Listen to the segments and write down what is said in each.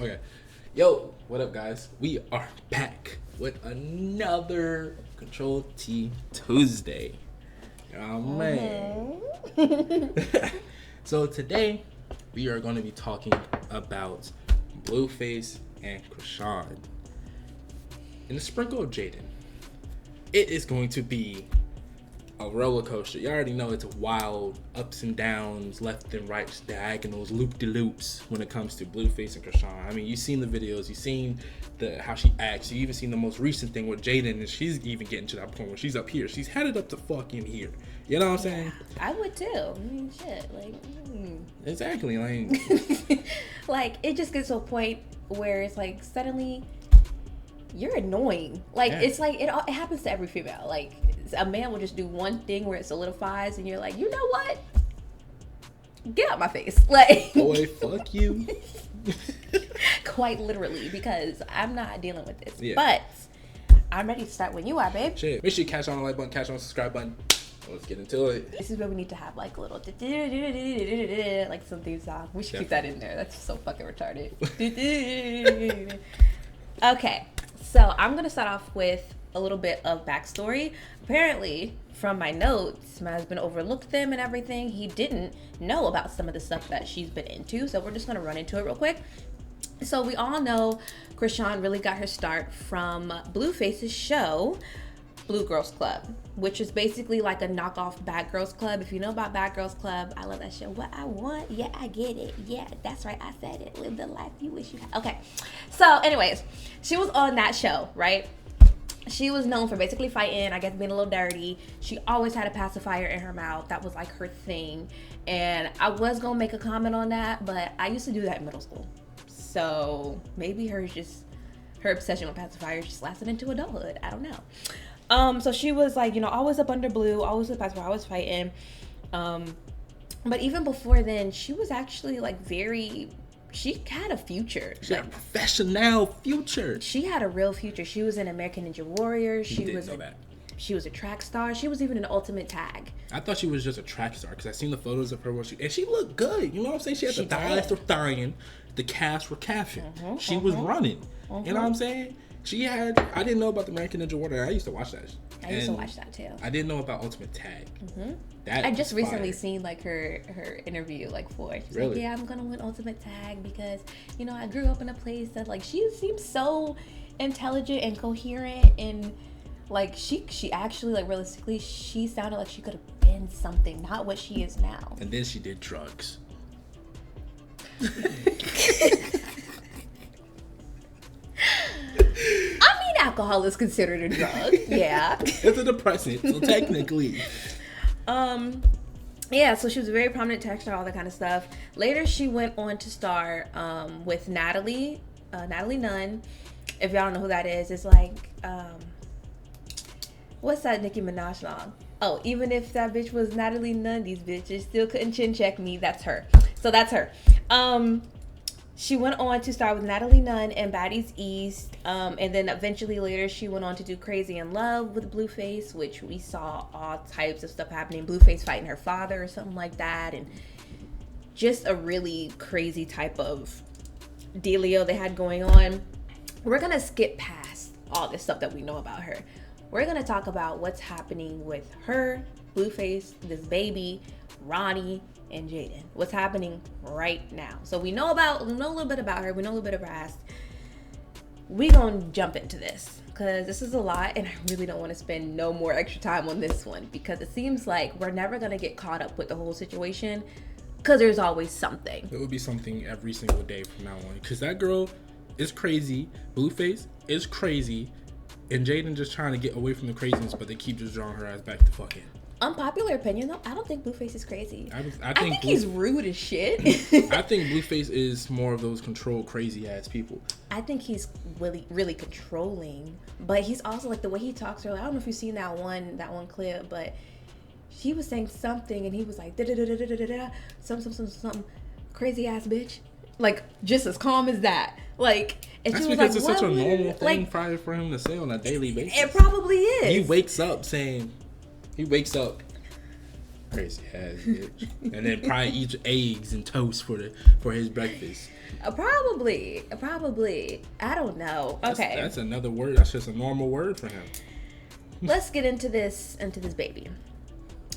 Okay. Yo, what up, guys? We are back with another Control T Tuesday. Oh, man. So today, we are going to be talking about Blueface and Chrisean. And a sprinkle of Jaden. It is going to be a roller coaster. You already know it's wild, ups and downs, left and right, diagonals, loop-de-loops when it comes to Blueface and Chrisean. I mean, you've seen the videos, you've seen how she acts, you even seen the most recent thing with Jaden, and she's even getting to that point where she's up here. She's headed up to fucking here. You know what I'm saying? I would too. I mean, shit, like. Exactly, like. Like, it just gets to a point where it's like suddenly you're annoying. Like, It's like it happens to every female. Like, a man will just do one thing where it solidifies, and you're like, you know what? Get out my face, like. Boy, fuck you. Quite literally, because I'm not dealing with this. Yeah. But I'm ready to start when you are, babe. Shit. Make sure you catch on the like button, catch on the subscribe button. Let's get into it. This is where we need to have like a little like some theme song. We should keep that in there. That's so fucking retarded. Okay, so I'm gonna start off with a little bit of backstory. Apparently, from my notes, my husband overlooked them and everything. He didn't know about some of the stuff that she's been into, so we're just gonna run into it real quick. So we all know Chrisean really got her start from Blueface's show, Blue Girls Club, which is basically like a knockoff Bad Girls Club. If you know about Bad Girls Club, I love that show. What I want, yeah, I get it. Yeah, that's right, I said it. Live the life you wish you had. Okay, so anyways, she was on that show, right? She was known for basically fighting, I guess being a little dirty. She always had a pacifier in her mouth. That was like her thing. And I was gonna make a comment on that, but I used to do that in middle school. So maybe her obsession with pacifiers just lasted into adulthood. I don't know. So she was like, always up under Blue, always with pacifier, always fighting. But even before then, she was actually like she had a future. She had a professional future. She had a real future. She was an American Ninja Warrior. She was a track star. She was even an ultimate tag. I thought she was just a track star because I seen the photos of her and she looked good. You know what I'm saying? She had the thighs were thying, the calves were calving. She was running. You know what I'm saying? I didn't know about the American Ninja Warrior. I used to watch that. I used to watch that too. I didn't know about Ultimate Tag. I just recently seen like her interview She's really? like, yeah, I'm gonna win Ultimate Tag because I grew up in a place that like she seems so intelligent and coherent, and like she actually like realistically she sounded like she could have been something, not what she is now. And then she did drugs. Alcohol is considered a drug. Yeah. It's a depressant, so technically. Yeah, so she was a very prominent tech star, all that kind of stuff. Later, she went on to star with Natalie Nunn. If y'all don't know who that is, it's like, what's that Nicki Minaj song? Oh, even if that bitch was Natalie Nunn, these bitches still couldn't chin check me. That's her. So that's her. She went on to star with Natalie Nunn and Baddies East, and then eventually later she went on to do Crazy in Love with Blueface, which we saw all types of stuff happening. Blueface fighting her father or something like that, and just a really crazy type of dealio they had going on. We're gonna skip past all this stuff that we know about her. We're gonna talk about what's happening with her, Blueface, this baby, Ronnie, and Jaden. What's happening right now? So we know a little bit about her. We know a little bit of her past. We gonna jump into this because this is a lot, and I really don't want to spend no more extra time on this one because it seems like we're never gonna get caught up with the whole situation because there's always something. There will be something every single day from now on because that girl is crazy. Blueface is crazy, and Jaden just trying to get away from the craziness, but they keep just drawing her ass back to fucking. Unpopular opinion though, I don't think Blueface is crazy. I think he's rude as shit. I think Blueface is more of those controlled crazy ass people. I think he's really, really controlling, but he's also like the way he talks earlier. I don't know if you've seen that one clip, but he was saying something and he was like something crazy ass bitch, like just as calm as that. Like, and that's she was because like, it's such a normal thing for him to say on a daily basis. It probably is. He wakes up Crazy ass bitch. And then probably eats eggs and toast for his breakfast. Probably. I don't know. Okay. That's another word. That's just a normal word for him. Let's get into this baby.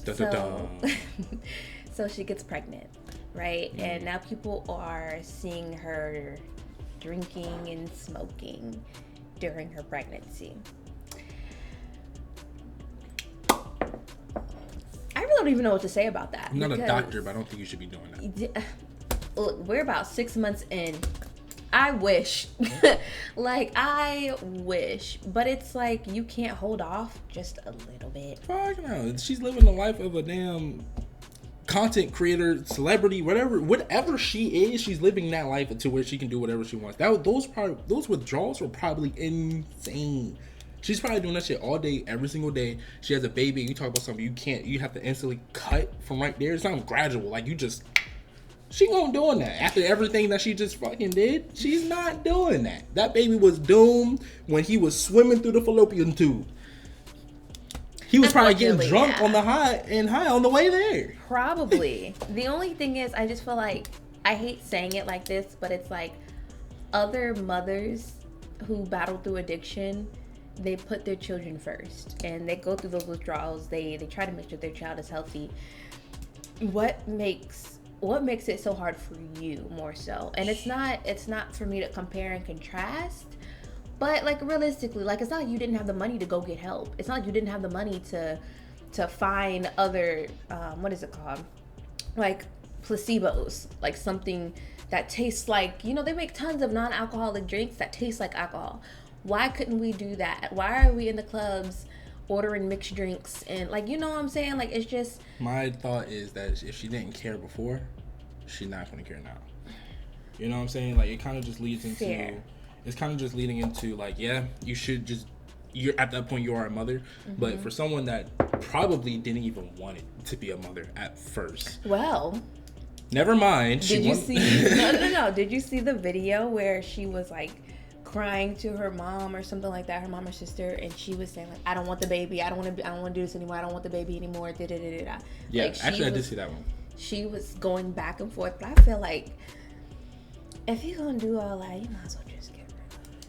So, so she gets pregnant, right? Mm-hmm. And now people are seeing her drinking and smoking during her pregnancy. I really don't even know what to say about that. I'm not a doctor, but I don't think you should be doing that. Look, we're about 6 months in. I wish. I wish. But it's like you can't hold off just a little bit. Fuck no. She's living the life of a damn content creator, celebrity, whatever she is, she's living that life to where she can do whatever she wants. Those withdrawals were probably insane. She's probably doing that shit all day, every single day. She has a baby. You talk about something you have to instantly cut from right there. It's not gradual. Like she won't doing that. After everything that she just fucking did, she's not doing that. That baby was doomed when he was swimming through the fallopian tube. He was probably getting drunk on the high on the way there. Probably. The only thing is, I just feel like, I hate saying it like this, but it's like other mothers who battle through addiction, they put their children first and they go through those withdrawals. They try to make sure their child is healthy. What makes it so hard for you more so? And it's not for me to compare and contrast, but like realistically, like it's not like you didn't have the money to go get help. It's not like you didn't have the money to find other what is it called, like placebos, like something that tastes like, they make tons of non-alcoholic drinks that taste like alcohol. Why couldn't we do that? Why are we in the clubs ordering mixed drinks and what I'm saying? Like, it's just, my thought is that if she didn't care before, she's not going to care now. You know what I'm saying? Like, it kind of just leads into fair. It's kind of just leading into like, yeah, you're at that point you are a mother, but for someone that probably didn't even want it to be a mother at first, well, never mind. Did you see did you see the video where she was like crying to her mom or something like that, her mom or sister, and she was saying like, I don't want the baby, I don't want to do this anymore, I don't want the baby anymore, da-da-da-da-da. Yeah, like, actually I did see that one. She was going back and forth, but I feel like if you're gonna do all that, you might as well just get rid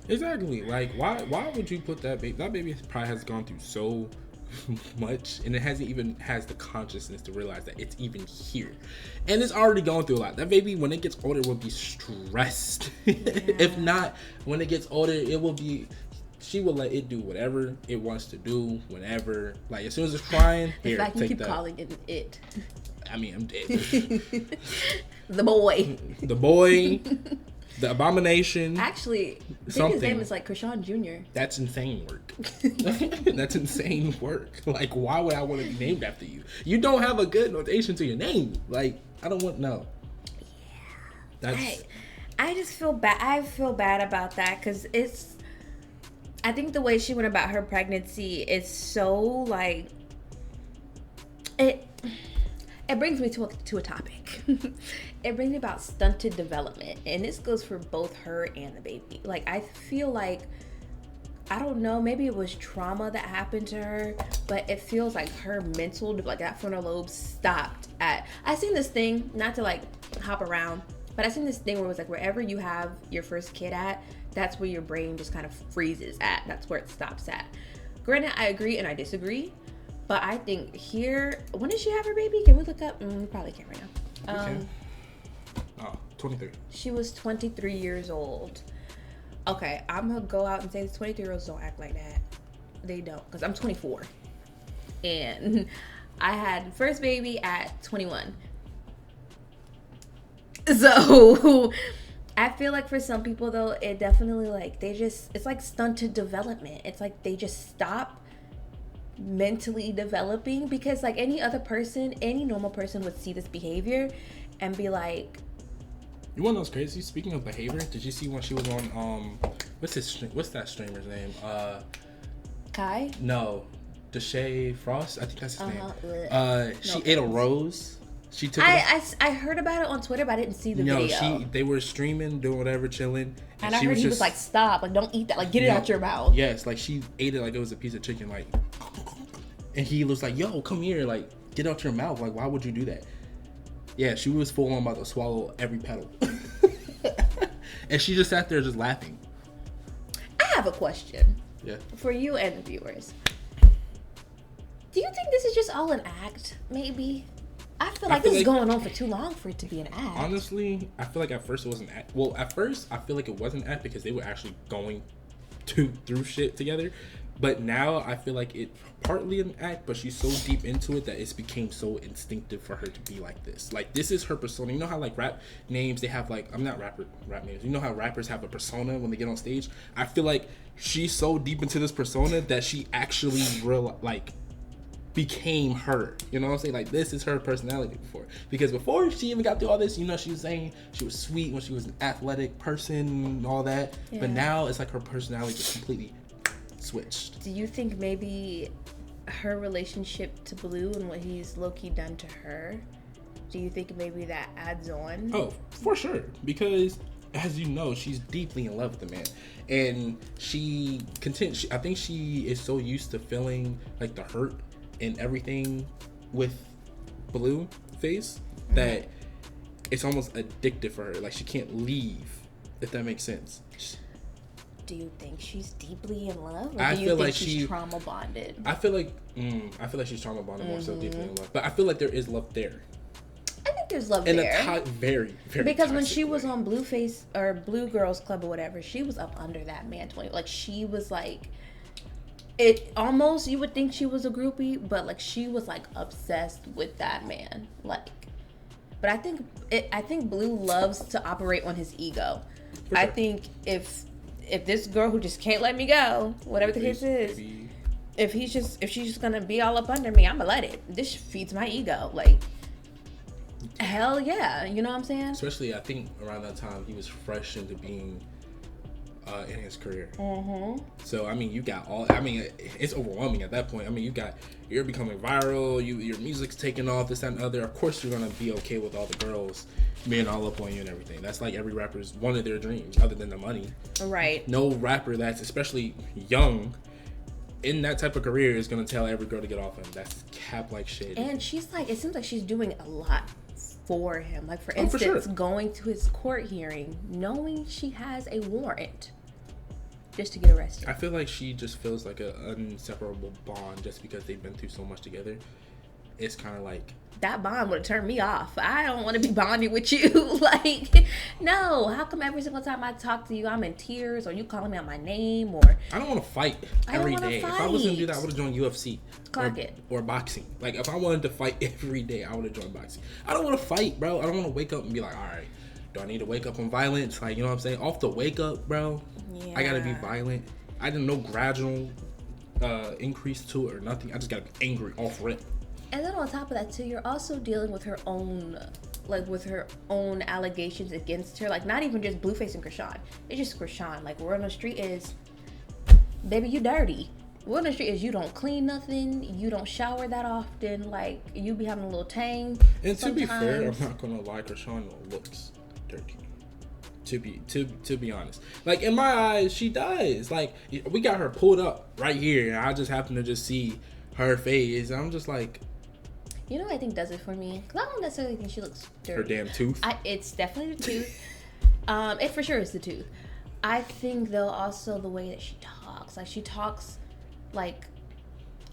of it. Exactly. Like, why would you put that baby? That baby probably has gone through so much, and it hasn't even has the consciousness to realize that it's even here, and it's already going through a lot. That baby, when it gets older, will be stressed. Yeah. If not, when it gets older, it will be. She will let it do whatever it wants to do, whenever. Like, as soon as it's crying, the fact you keep calling it. I mean, I'm dead. The boy. The abomination. Actually, I think his name is like Chrisean Jr. That's insane work. That's insane work. Like, why would I want to be named after you? You don't have a good notation to your name. Like, I don't want no. Yeah. That's. I just feel bad. I feel bad about that because it's. I think the way she went about her pregnancy is so like. It brings me to a topic. It brings me about stunted development. And this goes for both her and the baby. Like, I feel like, I don't know, maybe it was trauma that happened to her, but it feels like her mental, like that frontal lobe stopped at, I seen this thing, not to like hop around, but I seen this thing where it was like, wherever you have your first kid at, that's where your brain just kind of freezes at. That's where it stops at. Granted, I agree and I disagree. But I think here, when did she have her baby? Can we look up? We probably can't right now. Okay. 23. She was 23 years old. Okay, I'm going to go out and say the 23-year-olds don't act like that. They don't, because I'm 24. And I had first baby at 21. So, I feel like for some people, though, it definitely, like, it's like stunted development. It's like they just stop mentally developing, because like any normal person would see this behavior and be like, you want to know what's crazy? Speaking of behavior, did you see when she was on what's that streamer's name? Kai? No, Deshae Frost, I think that's his name. She ate a rose. She took I heard about it on Twitter, but I didn't see the video. They were streaming, doing whatever, chilling, and I heard he was like, stop, like, don't eat that, like, get it out your mouth. Yes, like she ate it like it was a piece of chicken, like, and he was like, yo, come here, like, get out your mouth. Like, why would you do that? Yeah, she was full on about to swallow every petal. And she just sat there just laughing. I have a question. Yeah. For you and the viewers. Do you think this is just all an act, maybe? I feel like this is going on for too long for it to be an act. Honestly, I feel like at first it was an act. Well, at first I feel like it wasn't an act because they were actually going through shit together. But now I feel like it's partly an act, but she's so deep into it that it's became so instinctive for her to be like this. Like, this is her persona. You know how like rap names, they have like, I'm not rap names. You know how rappers have a persona when they get on stage? I feel like she's so deep into this persona that she actually became her. You know what I'm saying? Like, this is her personality because before she even got through all this, you know, she was saying she was sweet when she was an athletic person and all that. Yeah. But now it's like her personality just completely switched. Do you think maybe her relationship to Blue and what he's low-key done to her, do you think maybe that adds on? Oh, for sure. Because as you know, she's deeply in love with the man. And I think she is so used to feeling like the hurt and everything with Blueface that it's almost addictive for her. Like, she can't leave, if that makes sense. Do you think she's deeply in love, or I do you feel think like she's trauma bonded? I feel like she's trauma bonded more so deeply in love, but I feel like there is love there. I think there's love there. And very, very because when she was on Blueface or Blue Girls Club or whatever, she was up under that man 20. Like, she was like, it almost, you would think she was a groupie, but like she was like obsessed with that man. Like, but I think Blue loves to operate on his ego. Sure. I think if this girl who just can't let me go, whatever the case is, if she's just gonna be all up under me, I'm gonna let it. This feeds my ego. Like, hell yeah, you know what I'm saying? Especially, I think around that time he was fresh into being in his career. So I mean, it's overwhelming at that point. I mean, you're becoming viral. Your music's taking off. This, that, and other. Of course, you're gonna be okay with all the girls being all up on you and everything. That's like every rapper's one of their dreams, other than the money. Right. No rapper that's especially young in that type of career is gonna tell every girl to get off him. That's cap like shit. And she's like, it seems like she's doing a lot for him. Like, for instance, going to his court hearing, knowing she has a warrant just to get arrested. I feel like she just feels like an inseparable bond just because they've been through so much together. It's kind of like, that bond would have turned me off. I don't want to be bonding with you. Like, no. How come every single time I talk to you, I'm in tears, or you calling me out my name, or I don't want to fight every day. If I was gonna do that, I would have joined UFC or boxing. Like, if I wanted to fight every day, I would have joined boxing. I don't want to fight, bro. I don't want to wake up and be like, all right, do I need to wake up on violence? Like, you know what I'm saying? Off the wake up, bro. Yeah. I gotta be violent. I didn't know gradual increase to it or nothing. I just gotta be angry off rip. And then on top of that too, you're also dealing with her own, allegations against her. Like, not even just Blueface and Chrisean. It's just Chrisean. Like, word on the street is, baby, you dirty. Word on the street is, you don't clean nothing. You don't shower that often. Like, you be having a little tang. And to be fair, I'm not gonna lie, Chrisean looks dirty. To be honest, like, in my eyes, she does. Like, we got her pulled up right here, and I just happen to just see her face. I'm just like, you know what I think does it for me? Because I don't necessarily think she looks dirty. Her damn tooth. It's definitely the tooth. It for sure is the tooth. I think though also the way that she talks. Like, she talks like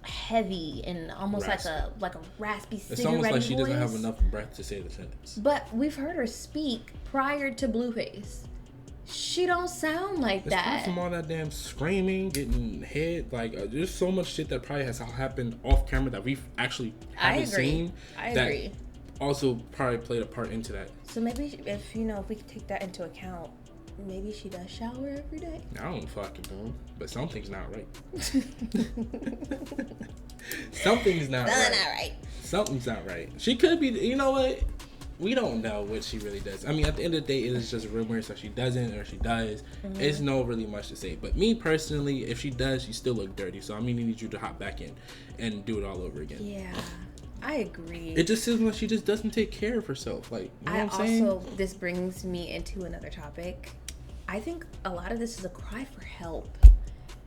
heavy and almost raspy. like a raspy cigarette. It's almost like she voice. Doesn't have enough breath to say the sentence. But we've heard her speak prior to Blueface. She don't sound like that. From all that damn screaming, getting hit, like there's so much shit that probably has happened off camera that we've actually haven't seen. I agree. Also probably played a part into that. So maybe if we could take that into account, maybe she does shower every day. I don't fucking know, but something's not right. Something's not right. Something's not right. She could be. You know what? We don't know what she really does. I mean, at the end of the day, it is just rumors, so she doesn't or she does. It's no really much to say. But me personally, if she does, she still look dirty. So I'm gonna need you to hop back in and do it all over again. Yeah, I agree. It just seems like she just doesn't take care of herself. Like, you know what I'm saying? Also, this brings me into another topic. I think a lot of this is a cry for help.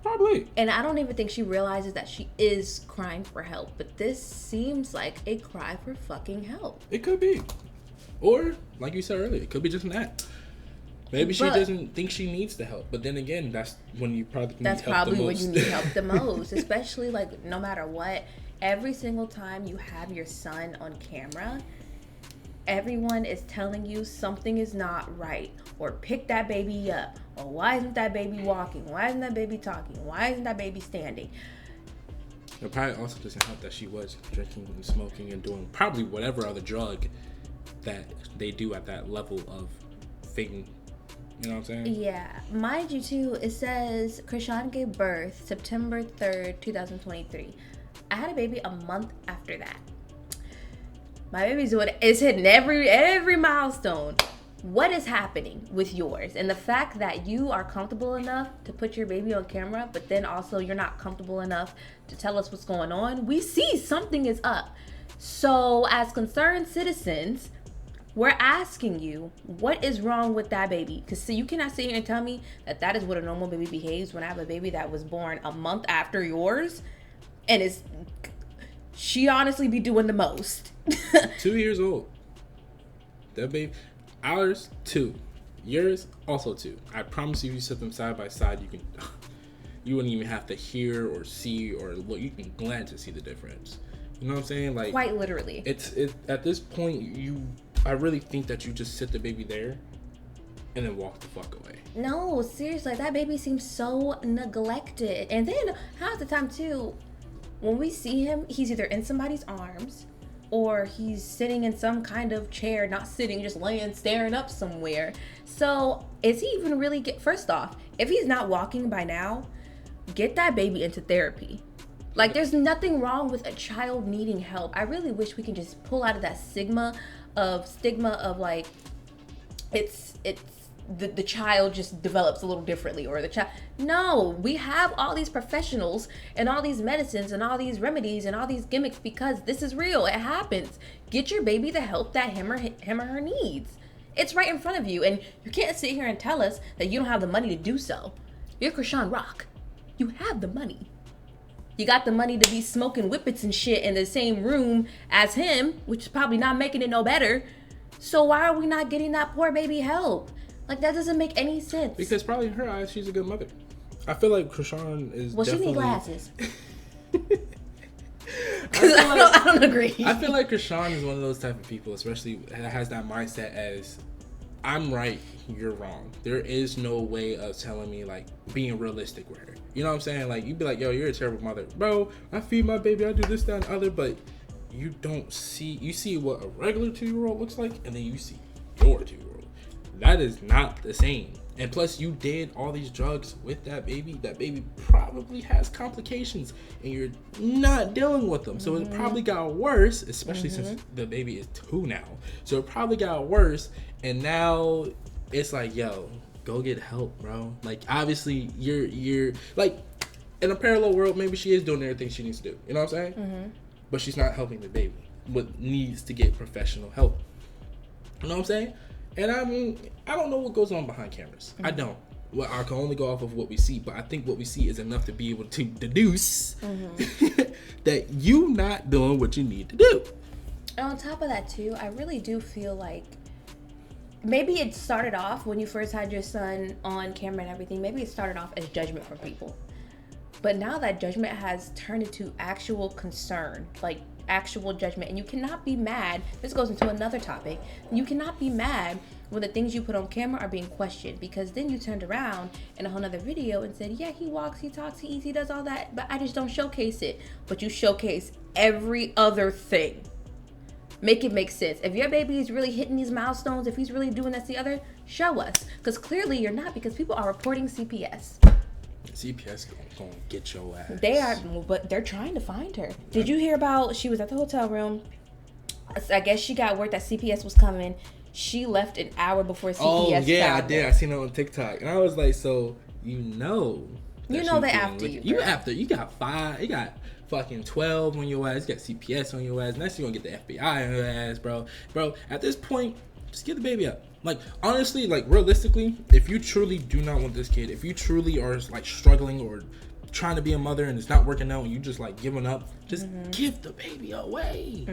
Probably. And I don't even think she realizes that she is crying for help. But this seems like a cry for fucking help. It could be. Or, like you said earlier, it could be just an act. Maybe she doesn't think she needs the help. But then again, that's when you probably need help the most. That's probably when you need help the most. Especially, like, no matter what, every single time you have your son on camera, everyone is telling you something is not right. Or pick that baby up. Or why isn't that baby walking? Why isn't that baby talking? Why isn't that baby standing? It probably also doesn't help that she was drinking and smoking and doing probably whatever other drug that they do at that level of fame. You know what I'm saying? Yeah. Mind you, too, it says Chrisean gave birth September 3rd, 2023. I had a baby a month after that. My baby's is hitting every milestone. What is happening with yours? And the fact that you are comfortable enough to put your baby on camera, but then also you're not comfortable enough to tell us what's going on, we see something is up. So as concerned citizens, we're asking you, what is wrong with that baby? Because see, you cannot sit here and tell me that that is what a normal baby behaves when I have a baby that was born a month after yours. And she honestly be doing the most. 2 years old. That baby, ours 2, yours also 2. I promise you, if you set them side by side, you wouldn't even have to hear or see or look. You can glance to see the difference. You know what I'm saying? Like, quite literally. It's at this point, I really think that you just sit the baby there and then walk the fuck away. No, seriously, that baby seems so neglected. And then half the time too, when we see him, he's either in somebody's arms or he's sitting in some kind of chair, not sitting, just laying, staring up somewhere. So is he even really first off, if he's not walking by now, get that baby into therapy. Like, there's nothing wrong with a child needing help. I really wish we could just pull out of that stigma of like, it's the child just develops a little differently, or the child. No, we have all these professionals and all these medicines and all these remedies and all these gimmicks because this is real. It happens. Get your baby the help that him or her needs. It's right in front of you, and you can't sit here and tell us that you don't have the money to do so. You're Chrisean Rock. You have the money. You got the money to be smoking whippets and shit in the same room as him, which is probably not making it no better. So why are we not getting that poor baby help? Like, that doesn't make any sense. Because probably in her eyes, she's a good mother. I feel like Chrisean is definitely... she need glasses. I don't agree. I feel like Chrisean is one of those type of people, especially that has that mindset as, I'm right, you're wrong. There is no way of telling me, like, being realistic with her. You know what I'm saying? Like, you'd be like, yo, you're a terrible mother. Bro, I feed my baby, I do this, that, and other, but you see what a regular 2-year-old looks like, and then you see your 2-year-old. That is not the same. And plus, you did all these drugs with that baby. That baby probably has complications, and you're not dealing with them. So it probably got worse, especially since the baby is 2 now. So it probably got worse, and now it's like, yo, go get help, bro. Like, obviously, you're like, in a parallel world, maybe she is doing everything she needs to do. You know what I'm saying? But she's not helping the baby, but needs to get professional help. You know what I'm saying? And I mean, I don't know what goes on behind cameras. I don't. Well, I can only go off of what we see, but I think what we see is enough to be able to deduce that you not doing what you need to do. And on top of that, too, I really do feel like maybe it started off when you first had your son on camera and everything. Maybe it started off as judgment from people. But now that judgment has turned into actual concern, like actual judgment, and you cannot be mad. This goes into another topic. You cannot be mad when the things you put on camera are being questioned, because then you turned around in a whole nother video and said, yeah, he walks, he talks, he eats, he does all that, but I just don't showcase it. But you showcase every other thing. Make it make sense. If your baby is really hitting these milestones, if he's really doing this, the other, show us. Because clearly you're not, because people are reporting CPS. CPS gonna get your ass. They are, but they're trying to find her. Did you hear about, she was at the hotel room. I guess she got word that CPS was coming. She left an hour before CPS. Oh, yeah, I did. I seen it on TikTok. And I was like, so, you know they after you. You got 5, you got fucking 12 on your ass. You got CPS on your ass. Next, you're gonna get the FBI on your ass, bro. Bro, at this point, just get the baby up. Like, honestly, like, realistically, if you truly do not want this kid, if you truly are, like, struggling or trying to be a mother and it's not working out and you just like giving up, just give the baby away.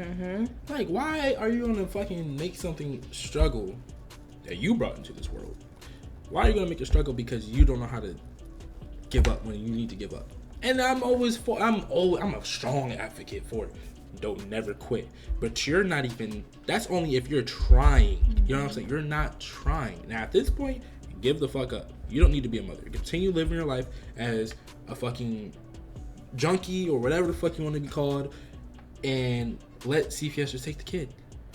Like, why are you gonna fucking make something struggle that you brought into this world? Why are you gonna make it struggle because you don't know how to give up when you need to give up? And I'm a strong advocate for don't never quit. But you're not even, that's only if you're trying. You know what I'm saying? You're not trying. Now at this point, give the fuck up. You don't need to be a mother. Continue living your life as a fucking junkie or whatever the fuck you want to be called, and let CPS just take the kid.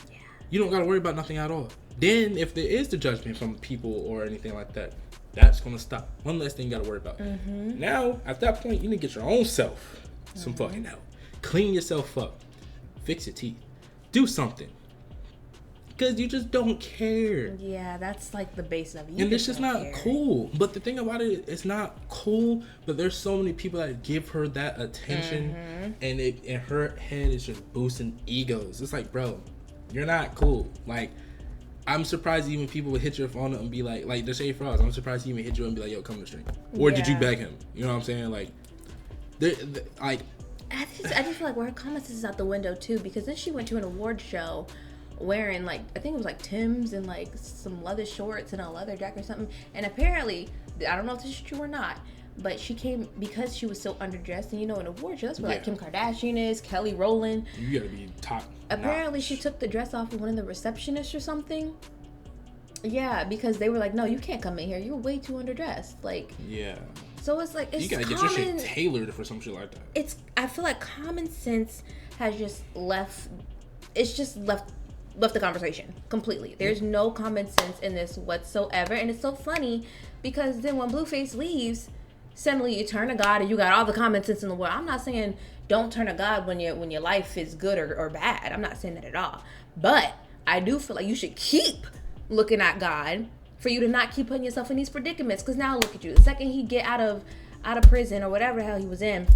Yeah. You don't got to worry about nothing at all. Then if there is the judgment from people or anything like that, that's going to stop. One less thing you got to worry about. Now, at that point, you need to get your own self some fucking help. Clean yourself up. Fix your teeth. Do something. Because you just don't care. Yeah, that's like the base of you. And it's just not cool. But the thing about it, it's not cool. But there's so many people that give her that attention, and it in her head is just boosting egos. It's like, bro, you're not cool. Like, I'm surprised even people would hit your phone up and be like the Shade Frogs. I'm surprised he even hit you and be like, yo, come to the stream. Or did you beg him? You know what I'm saying? Like, like. I just feel like her comments is out the window too, because then she went to an award show wearing like, I think it was like Tim's and like some leather shorts and a leather jacket or something, and apparently, I don't know if this is true or not, but she came because she was so underdressed, and you know, an award show, that's where like Kim Kardashian is, Kelly Rowland. You gotta be top. Apparently she took the dress off of one of the receptionists or something. Yeah, because they were like, no, you can't come in here, you're way too underdressed. Like, yeah. So it's like, it's you gotta get your shit tailored for some shit like that. I feel like common sense has just left the conversation completely. There's no common sense in this whatsoever, and it's so funny because then when Blueface leaves, suddenly you turn to God and you got all the common sense in the world. I'm not saying don't turn to God when your life is good or bad. I'm not saying that at all. But I do feel like you should keep looking at God for you to not keep putting yourself in these predicaments. Because now look at you. The second he get out of prison or whatever the hell he was in,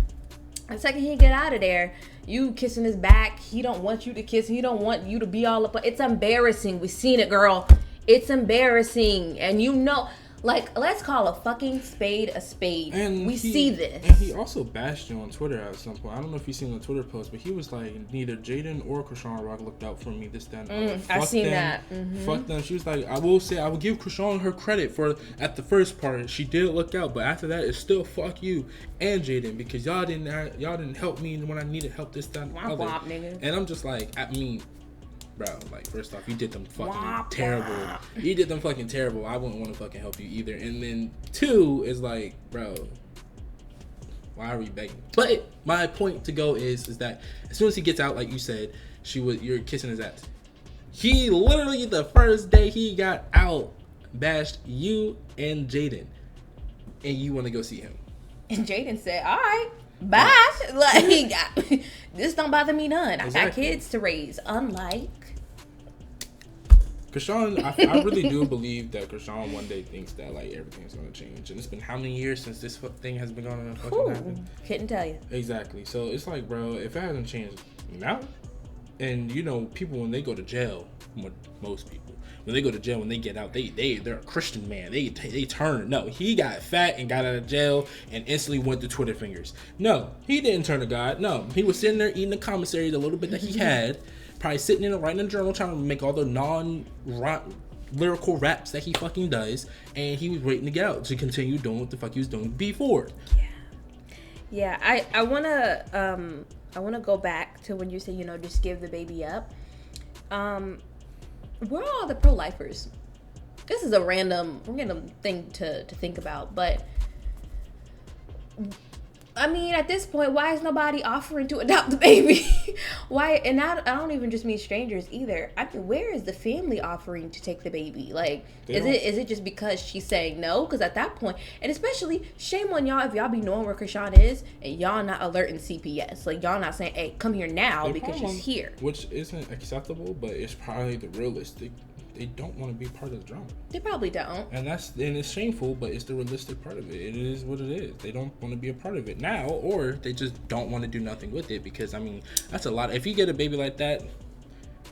the second he get out of there, you kissing his back. He don't want you to kiss. He don't want you to be all up. It's embarrassing. We seen it, girl. It's embarrassing. And you know, like, let's call a fucking spade a spade. And we see this. And he also bashed you on Twitter at some point. I don't know if you've seen the Twitter post, but he was like, neither Jaden or Chrisean Rock looked out for me this, that, and I've seen that. Fuck them. She was like, I will give Chrisean her credit for, at the first part, she did look out, but after that, it's still fuck you and Jaden, because y'all didn't help me when I needed help this, that, and the other. Nigga. And I'm just like, I mean, bro, like, first off, you did them fucking terrible. You did them fucking terrible. I wouldn't want to fucking help you either. And then two is like, bro, why are we begging? But my point to go is that as soon as he gets out, like you said, you're kissing his ass. He literally, the first day he got out, bashed you and Jaden, and you want to go see him. And Jaden said, all right, bye. Like, this don't bother me none. I got kids to raise. Unlike Chrisean, I really do believe that Chrisean one day thinks that like everything's gonna change, and it's been how many years since this thing has been going to happen? Couldn't tell you. Exactly. So it's like, bro, if it hasn't changed now, and you know, people when they go to jail, most people when they go to jail, when they get out, they're a Christian man. They turn. No, he got fat and got out of jail and instantly went to Twitter fingers. No, he didn't turn to God. No, he was sitting there eating the commissary, the little bit that he had. Probably sitting in writing a journal, trying to make all the lyrical raps that he fucking does, and he was waiting to get out to continue doing what the fuck he was doing before. Yeah. I wanna go back to when you say, you know, just give the baby up. We're all the pro-lifers. This is a random thing to think about, but I mean, at this point, why is nobody offering to adopt the baby? Why? And I don't even just mean strangers either. I mean, where is the family offering to take the baby? Like, is it just because she's saying no? Because at that point, and especially, shame on y'all if y'all be knowing where Chrisean is and y'all not alerting CPS. Like, y'all not saying, hey, come here now because she's here. Which isn't acceptable, but it's probably the realistic. They don't want to be part of the drama. They probably don't. And it's shameful, but it's the realistic part of it. It is what it is. They don't want to be a part of it now, or they just don't want to do nothing with it, because I mean, that's a lot. If you get a baby like that,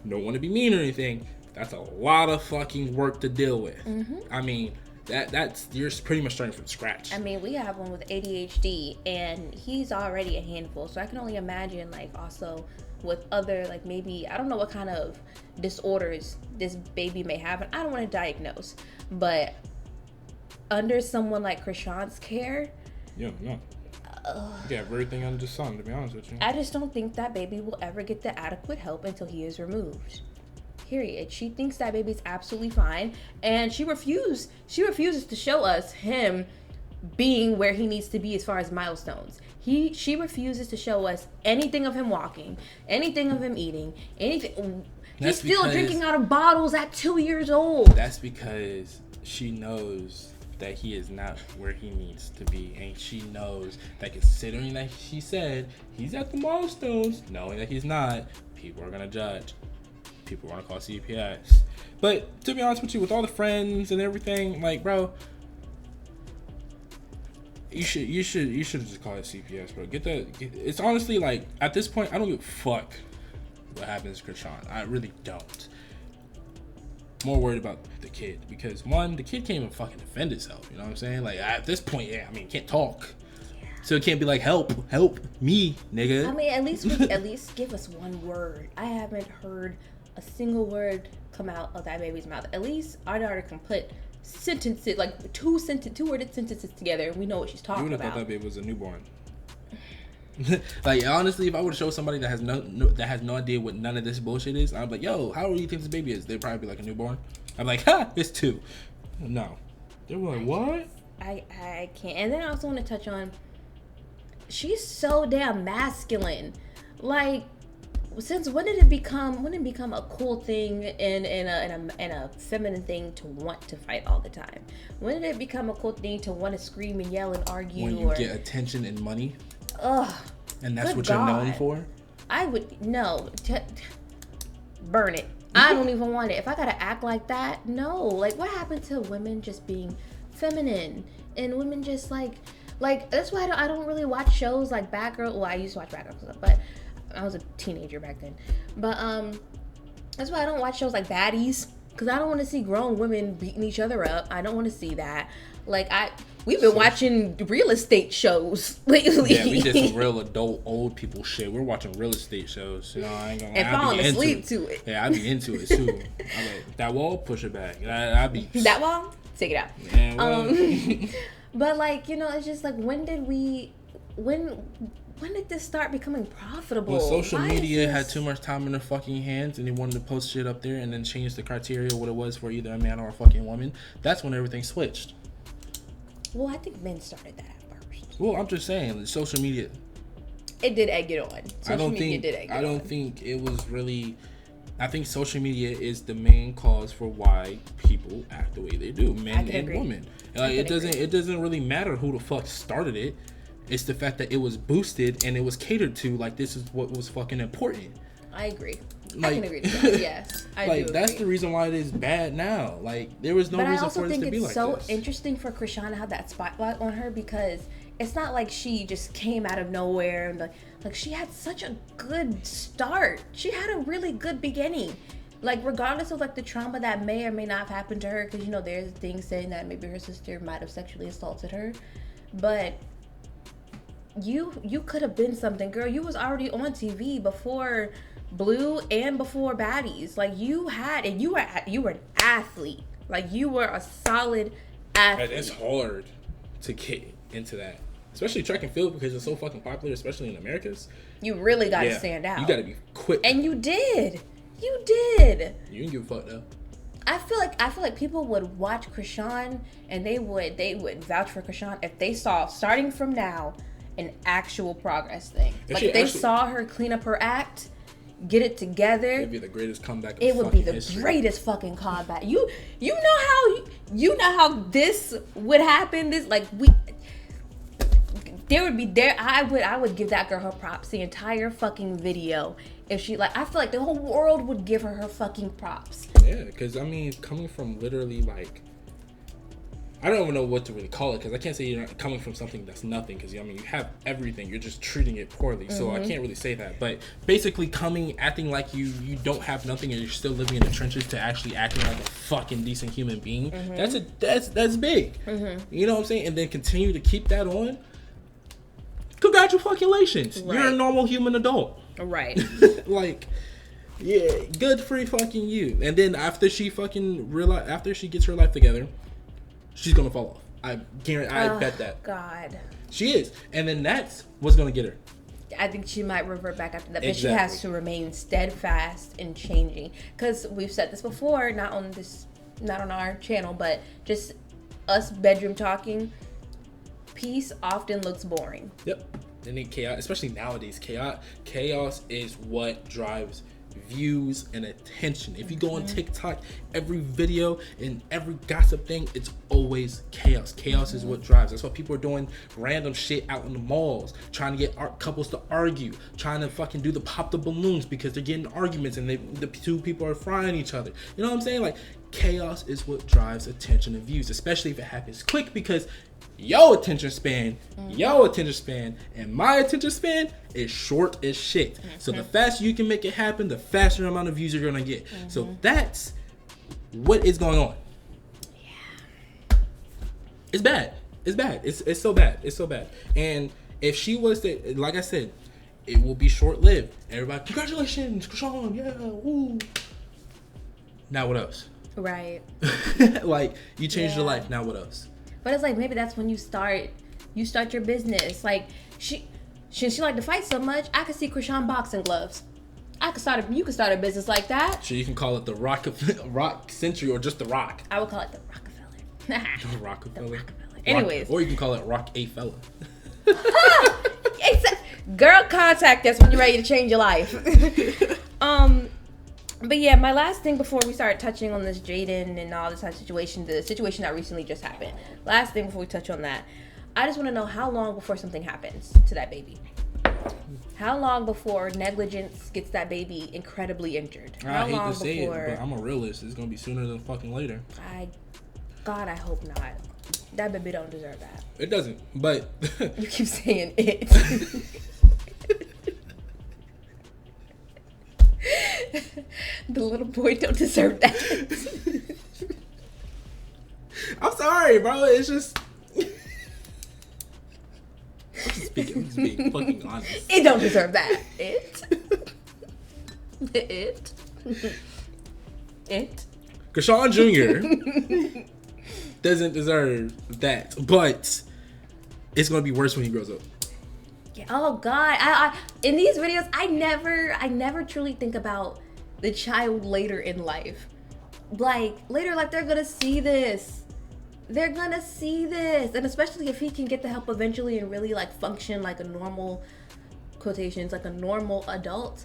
don't want to be mean or anything, that's a lot of fucking work to deal with. I mean, that's you're pretty much starting from scratch. I mean, we have one with ADHD, and he's already a handful. So I can only imagine, like, also with other, like, maybe I don't know what kind of disorders this baby may have, and I don't want to diagnose, but under someone like Chrisean's care, Yeah, no. You have everything under the sun, to be honest with you. I just don't think that baby will ever get the adequate help until he is removed. Period. She thinks that baby's absolutely fine, and she refuses to show us him being where he needs to be as far as milestones. She refuses to show us anything of him walking, anything of him eating, anything. He's still drinking out of bottles at 2 years old. That's because she knows that he is not where he needs to be, and she knows that considering that she said he's at the milestones, knowing that he's not, people are gonna judge. People want to call CPS. But to be honest with you, with all the friends and everything, like, bro, you should just call it CPS, bro. It's honestly, like, at this point, I don't give a fuck what happens to Chrisean. I really don't. More worried about the kid, because one, the kid can't even fucking defend himself. You know what I'm saying? Like, at this point, yeah, I mean, can't talk. So it can't be like, help me, nigga. I mean, at least give us one word. I haven't heard a single word come out of that baby's mouth. At least our daughter can put sentences, like two-worded sentences together, and we know what she's talking about. You would have thought that baby was a newborn. Like, honestly, if I would show somebody that has no idea what none of this bullshit is, I'm like, yo, how old do you think this baby is? They'd probably be like a newborn. I'm like, ha, it's 2. No. They were like, what? I can't. And then I also want to touch on, she's so damn masculine. Like, since when did it become a cool thing and a feminine thing to want to fight all the time? When did it become a cool thing to want to scream and yell and argue? When you get attention and money. Ugh. And that's what you're known for? I would, no. Burn it. I don't even want it. If I gotta act like that, no. Like, what happened to women just being feminine? And women just like that's why I don't really watch shows like Batgirl. Well, I used to watch Batgirl, but I was a teenager back then. But that's why I don't watch shows like Baddies, because I don't want to see grown women beating each other up. I don't want to see that. Like, we've been watching real estate shows lately. Yeah, we did some real adult old people shit. We're watching real estate shows. You know, I ain't gonna lie. And falling asleep to it. Yeah, I'd be into it too. I'm like, that wall, push it back. I'd be that wall, take it out. Yeah, well. But like, you know, it's just like, when did this start becoming profitable? When social media had too much time in their fucking hands and they wanted to post shit up there and then change the criteria what it was for either a man or a fucking woman, that's when everything switched. Well, I think men started that at first. Well, I'm just saying, social media. It did egg it on. I don't think it was really. I think social media is the main cause for why people act the way they do, men and women. Like, it doesn't really matter who the fuck started it. It's the fact that it was boosted and it was catered to. Like, this is what was fucking important. I agree. Like, I can agree to that. Yes, I do. Like, that's the reason why it is bad now. Like, there was no reason for this to be like this. But I also think it's so interesting for Chrisean to have that spotlight on her, because it's not like she just came out of nowhere and like she had such a good start. She had a really good beginning. Like, regardless of like the trauma that may or may not have happened to her, because, you know, there's things saying that maybe her sister might have sexually assaulted her, but you could have been something, girl. You was already on TV before Blue and before Baddies. Like, you were an athlete. Like, you were a solid athlete. It's hard to get into that, especially track and field, because it's so fucking popular, especially in Americas. You really got to stand out. You got to be quick. And you did. You did. You didn't give a fuck though. I feel like people would watch Chrisean and they would vouch for Chrisean if they saw, starting from now, an actual progress thing. Like, if they saw her clean up her act, get it together, it'd be the greatest comeback. It would be the greatest fucking comeback. You know how this would happen. This, like, I would give that girl her props. The entire fucking video. If she, like, I feel like the whole world would give her fucking props. Yeah, because I mean, coming from literally like I don't even know what to really call it, because I can't say you're not coming from something that's nothing, because I mean you have everything, you're just treating it poorly. So I can't really say that, but basically acting like you don't have nothing and you're still living in the trenches to actually acting like a fucking decent human being. That's big. You know what I'm saying? And then continue to keep that on. Congratulations, Right. you're a normal human adult. Right. Like, yeah, good for fucking you. And then after she gets her life together, she's gonna fall off. I guarantee. I bet that. God. She is. And then that's what's gonna get her. I think she might revert back after that, but Exactly. she has to remain steadfast in changing. Because we've said this before, not on our channel, but just us bedroom talking. Peace often looks boring. Yep. They need chaos, especially nowadays. Chaos is what drives views and attention. If you go on TikTok, every video and every gossip thing, it's always chaos. Chaos is what drives. That's why people are doing random shit out in the malls, trying to get couples to argue, trying to fucking do the pop the balloons because they're getting arguments and the two people are frying each other. You know what I'm saying? Like, chaos is what drives attention and views, especially if it happens quick, because your attention span, and my attention span is short as shit. So the faster you can make it happen, the faster amount of views you're gonna get. So that's what is going on. Yeah. It's bad. It's so bad. It's so bad. And if she was to, like I said, it will be short lived. Everybody, congratulations, Chrisean, yeah, woo. Now what else? Right. Like, you changed your life. Now what else? But it's like, maybe that's when you start your business. Like, she liked to fight so much, I could see Chrisean boxing gloves. You could start a business like that. So you can call it the Rock Century, or just the Rock. I would call it the Rockefeller. The Rockefeller. Anyways. Or you can call it Rock A Fella. Girl, contact us when you're ready to change your life. But yeah, my last thing before we start touching on this Jaden and all this type of situation, the situation that recently just happened. Last thing before we touch on that, I just want to know how long before something happens to that baby. How long before negligence gets that baby incredibly injured? How I hate long to say before... it, but I'm a realist. It's gonna be sooner than fucking later. God, I hope not. That baby don't deserve that. It doesn't, but You keep saying it. The little boy don't deserve that. I'm sorry, bro. It's just. I'm just being fucking honest. It don't deserve that. It. Chrisean Jr. doesn't deserve that, but it's gonna be worse when he grows up. Oh God! I in these videos, I never truly think about the child later in life. Like later, like they're gonna see this. They're gonna see this, and especially if he can get the help eventually and really like function like a normal, quotations, like a normal adult.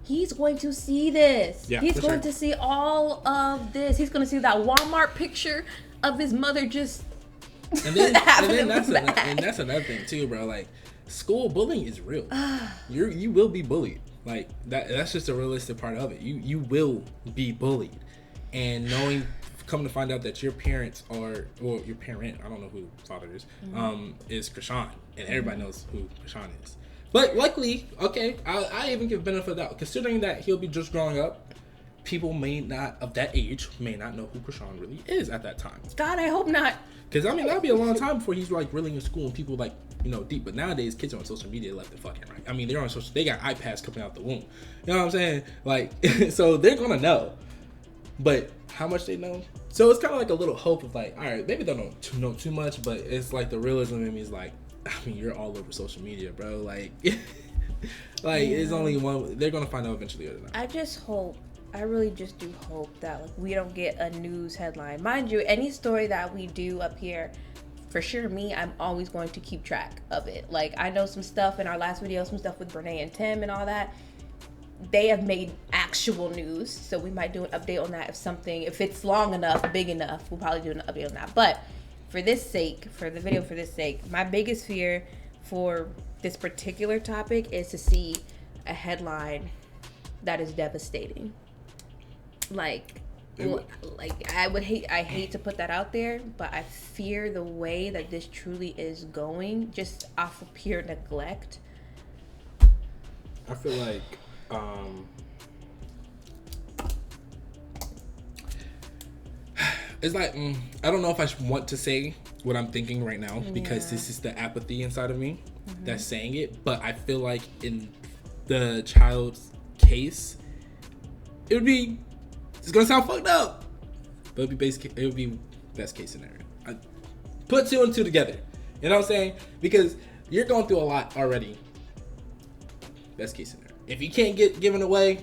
He's going to see this. Yeah, he's for going sure. to see all of this. He's going to see that Walmart picture of his mother just. And then that's another thing too, bro. Like, school bullying is real. You will be bullied. Like that's just a realistic part of it. You will be bullied, and coming to find out that your parents are, well, your parent, I don't know who the father is Chrisean, and everybody knows who Chrisean is. But luckily, okay, I even give benefit of the doubt, considering that he'll be just growing up. People of that age may not know who Chrisean really is at that time. God, I hope not. Because, I mean, that'll be a long time before he's, like, really in school and people, like, deep. But nowadays, kids are on social media left and fucking right. I mean, they got iPads coming out the womb. You know what I'm saying? Like, so they're going to know. But how much they know? So it's kind of like a little hope of, like, all right, maybe they don't know too much, but it's like the realism in me is like, I mean, you're all over social media, bro. Like, it's only one. They're going to find out eventually or not. I really just do hope that like we don't get a news headline. Mind you, any story that we do up here, for sure I'm always going to keep track of it. Like, I know some stuff in our last video, some stuff with Brene and Tim and all that. They have made actual news, so we might do an update on that if it's long enough, big enough, we'll probably do an update on that. But for the video for this sake, my biggest fear for this particular topic is to see a headline that is devastating. Like, I hate to put that out there, but I fear the way that this truly is going, just off of pure neglect. I feel like it's like I don't know if I want to say what I'm thinking right now because this is the apathy inside of me that's saying it, but I feel like in the child's case, it's gonna sound fucked up, but it would be best case scenario. I put 2 and 2 together. You know what I'm saying? Because you're going through a lot already. Best case scenario. If you can't get given away,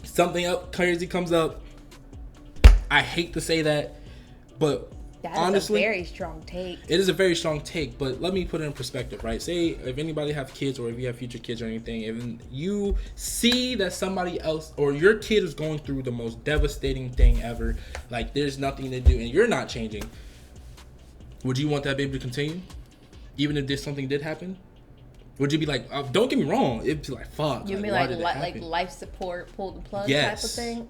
something else crazy comes up. I hate to say that, but honestly, a very strong take. It is a very strong take, but let me put it in perspective, right? Say if anybody have kids or if you have future kids or anything, if you see that somebody else or your kid is going through the most devastating thing ever, like there's nothing to do and you're not changing, would you want that baby to continue? Even if something did happen? Would you be like, don't get me wrong, it'd be like, fuck. You mean like life support, pull the plug type of thing?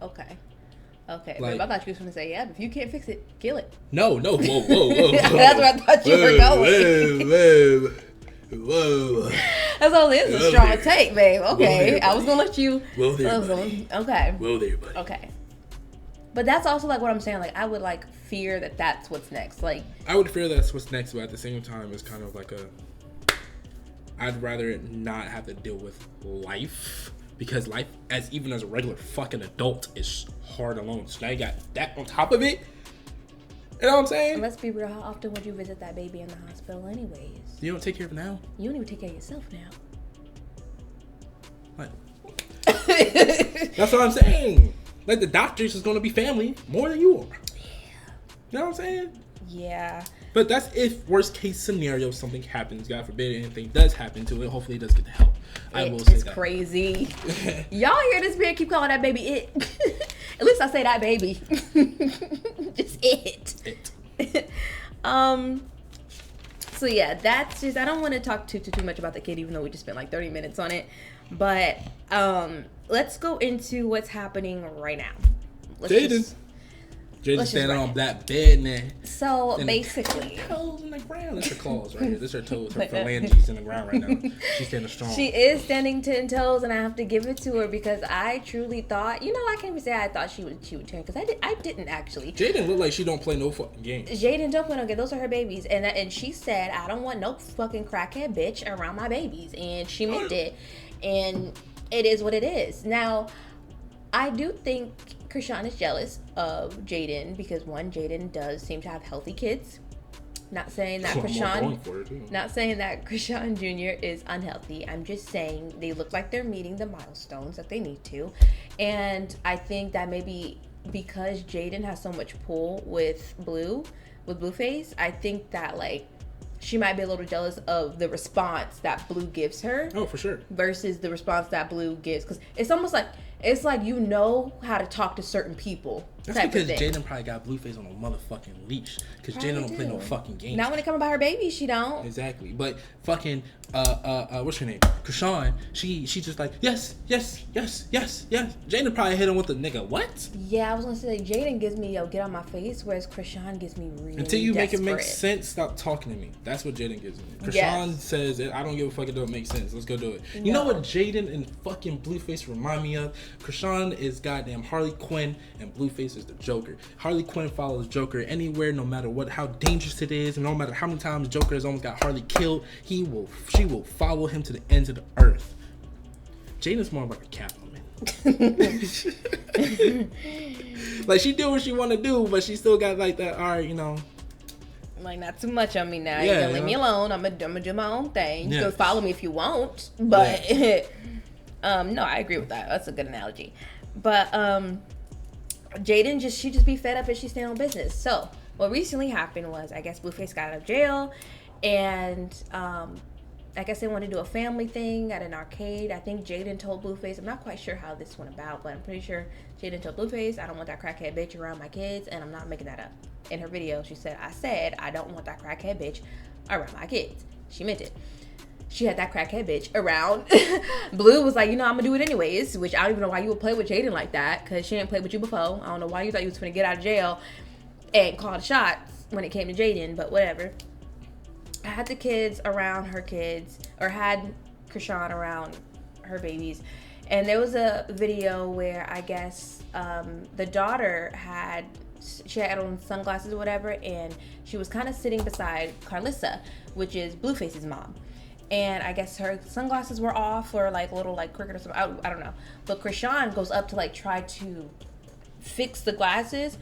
Okay, like, I thought you was going to say, if you can't fix it, kill it. No, whoa. That's where I thought you were going. Whoa. That's all it is, a strong take, babe. Okay, there, I was going to let you. Whoa there, buddy. Okay. Whoa there, buddy. Okay. But that's also like what I'm saying. Like, I would like fear that that's what's next. Like, I would fear that's what's next, but at the same time, it's kind of like I'd rather not have to deal with life. Because life, even as a regular fucking adult, is hard alone. So now you got that on top of it. You know what I'm saying? And let's be real. How often would you visit that baby in the hospital anyways? You don't take care of it now. You don't even take care of yourself now. Like, that's what I'm saying. Like, the doctors is going to be family more than you are. Yeah. You know what I'm saying? Yeah. But that's if worst case scenario, something happens. God forbid anything does happen to it. Hopefully it does get the help. I will say that. It's crazy. Y'all hear this man keep calling that baby it. At least I say that baby. Just it. So yeah, that's just, I don't want to talk too much about the kid, even though we just spent like 30 minutes on it. But let's go into what's happening right now. Jaden's standing on that bed now. So basically, toes in the ground. That's her claws right here. This is her toes, her phalanges in the ground right now. She's standing strong. She is standing 10 toes, and I have to give it to her because I truly thought, I can't even say I thought she would turn because I didn't actually. Jaden looked like she don't play no fucking games. Jaden don't play no games. Those are her babies, and she said I don't want no fucking crackhead bitch around my babies, and she meant it, and it is what it is. Now, I do think Chrisean is jealous of Jaden because Jaden does seem to have healthy kids. Not saying that Chrisean Jr. is unhealthy. I'm just saying they look like they're meeting the milestones that they need to. And I think that maybe because Jaden has so much pull with Blueface, I think that like she might be a little jealous of the response that Blue gives her. Oh, for sure. Versus the response that Blue gives. Because it's almost like, how to talk to certain people. That's because Jaden probably got Blueface on a motherfucking leash. Because Jaden don't play no fucking games. Not when it comes about her baby, she don't. Exactly. But fucking, what's her name? Chrisean, she just like, yes. Jaden probably hit him with a nigga, what? Yeah, I was going to say, Jaden gives me, get on my face, whereas Chrisean gives me really Until you desperate. make it make sense, stop talking to me. That's what Jaden gives me. Chrisean says, I don't give a fuck, it don't make sense. Let's go do it. No. You know what Jaden and fucking Blueface remind me of? Chrisean is goddamn Harley Quinn and Blueface is the Joker. Harley Quinn follows Joker anywhere, no matter how dangerous it is, and no matter how many times Joker has almost got Harley killed, she will follow him to the ends of the earth. Jaden's more like a Catwoman. Like she do what she want to do, but she still got like that. All right, like not too much on me now. Yeah, you gonna leave me alone. I'm gonna do my own thing. You can follow me if you want, but no, I agree with that. That's a good analogy. But Jaden she just be fed up and she stay on business. So what recently happened was, I guess Blueface got out of jail, and I guess they wanted to do a family thing at an arcade. I think Jaden told Blueface, I'm not quite sure how this went about, but I'm pretty sure Jaden told Blueface, I don't want that crackhead bitch around my kids, and I'm not making that up. In her video, she said, I don't want that crackhead bitch around my kids. She meant it. she had that crackhead bitch around. Blue was like, I'm gonna do it anyways, which I don't even know why you would play with Jaden like that, because she didn't play with you before. I don't know why you thought you was gonna get out of jail and call the shots when it came to Jaden, but whatever. I had the kids around her kids, or had Chrisean around her babies, and there was a video where I guess the daughter had on sunglasses or whatever, and she was kind of sitting beside Carlissa, which is Blueface's mom. And I guess her sunglasses were off, or like a little like crooked or something. I don't know. But Chrisean goes up to like try to fix the glasses,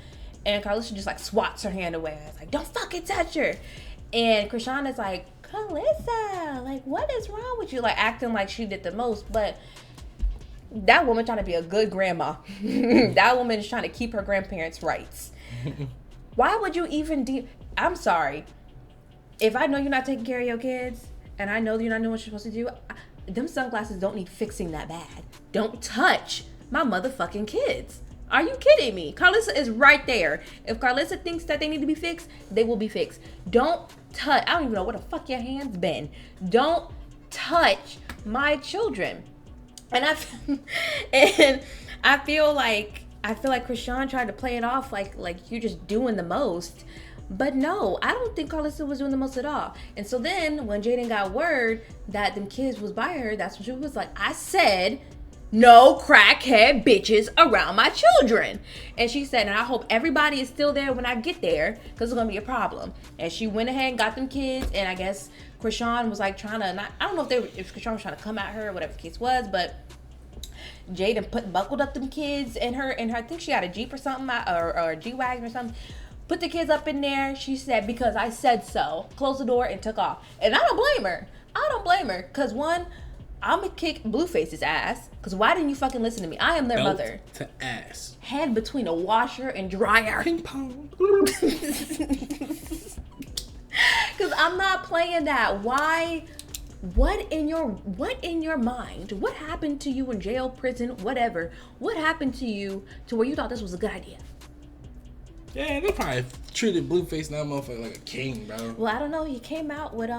and Carlissa just like swats her hand away. It's like, don't fucking touch her. And Chrisean is like, Carlissa, like, what is wrong with you? Like, acting like she did the most. But that woman trying to be a good grandma. That woman is trying to keep her grandparents' rights. Why would you even I'm sorry. If I know you're not taking care of your kids, and I know that you're not doing what you're supposed to do, them sunglasses don't need fixing that bad. Don't touch my motherfucking kids. Are you kidding me? Carlissa is right there. If Carlissa thinks that they need to be fixed, they will be fixed. Don't touch. I don't even know where the fuck your hand's been. Don't touch my children. And I feel like Chrisean tried to play it off like you're just doing the most. But no, I don't think Carlissa was doing the most at all. And so then when Jaden got word that them kids was by her, that's when she was like, I said, no crackhead bitches around my children. And she said, and I hope everybody is still there when I get there, because it's going to be a problem. And she went ahead and got them kids. And I guess Chrisean was like trying to, I don't know if Chrisean was trying to come at her or whatever the case was, but Jaden buckled up them kids in her, I think she had a Jeep or something, or a G-Wagon or something. Put the kids up in there. She said, because I said so. Closed the door and took off. And I don't blame her. Because one, I'm going to kick Blueface's ass. Because why didn't you fucking listen to me? I am their Belt mother. To ass. Hand between a washer and dryer. Ping pong. Because I'm not playing that. Why? What in your mind? What happened to you in jail, prison, whatever? What happened to you to where you thought this was a good idea? Yeah, they probably treated Blueface and that motherfucker like a king, bro. Well, I don't know. He came out with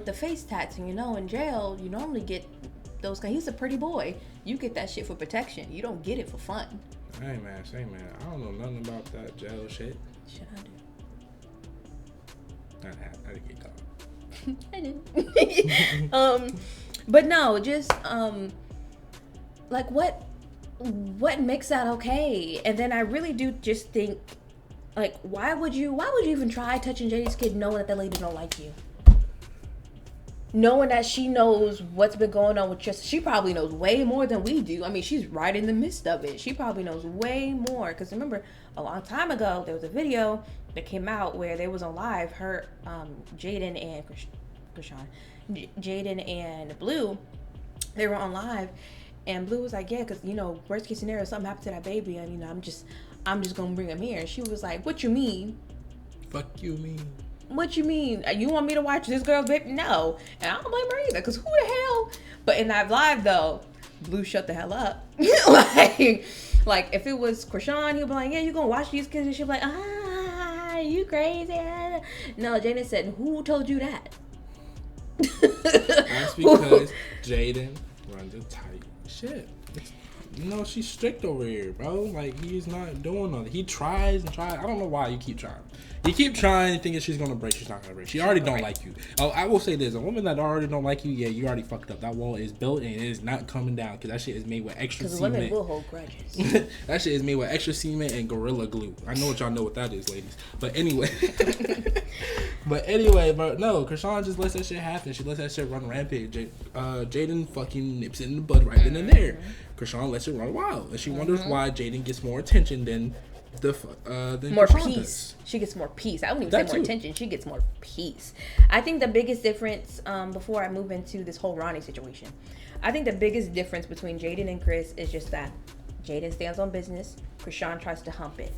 the face tats, and in jail you normally get those. He's a pretty boy. You get that shit for protection. You don't get it for fun. Hey man, I don't know nothing about that jail shit. Shit, I do. I didn't get caught. I didn't. But no, just like what makes that okay? And then I really do just think, like, why would you even try touching Jaden's kid knowing that that lady don't like you? Knowing that she knows what's been going on with she probably knows way more than we do. I mean, she's right in the midst of it. She probably knows way more. Because remember, a long time ago, there was a video that came out where they was on live. Jaden and Chrisean, Jaden and Blue, they were on live. And Blue was like, yeah, because, worst case scenario, something happened to that baby. And, I'm just going to bring him here. And she was like, what you mean? Fuck you mean? What you mean? You want me to watch this girl's baby? No. And I don't blame her either, because who the hell? But in that live, though, Blue shut the hell up. like, if it was Chrisean, he'll be like, yeah, you going to watch these kids? And she'll be like, you crazy? No, Jaden said, who told you that? That's because Jaden runs a tight shit. She's strict over here, bro. Like, he's not doing nothing. He tries and tries. I don't know why you keep trying. You keep trying thinking she's gonna break. She's not gonna break. She already don't like you. Oh, I will say this: a woman that already don't like you, yeah, you already fucked up. That wall is built and it is not coming down because that shit is made with extra cement. Because women will hold grudges. That shit is made with extra cement and Gorilla Glue. I know what y'all know what that is, ladies. But anyway, but no, Chrisean just lets that shit happen. She lets that shit run rampage. Jaden fucking nips it in the bud right then and there. Chrisean lets it run wild, and she wonders why Jaden gets more attention than more Chrisean peace. Does. She gets more peace. I wouldn't even say more attention. She gets more peace. I think the biggest difference, before I move into this whole Ronnie situation, I think the biggest difference between Jaden and Chris is just that Jaden stands on business. Chrisean tries to hump it.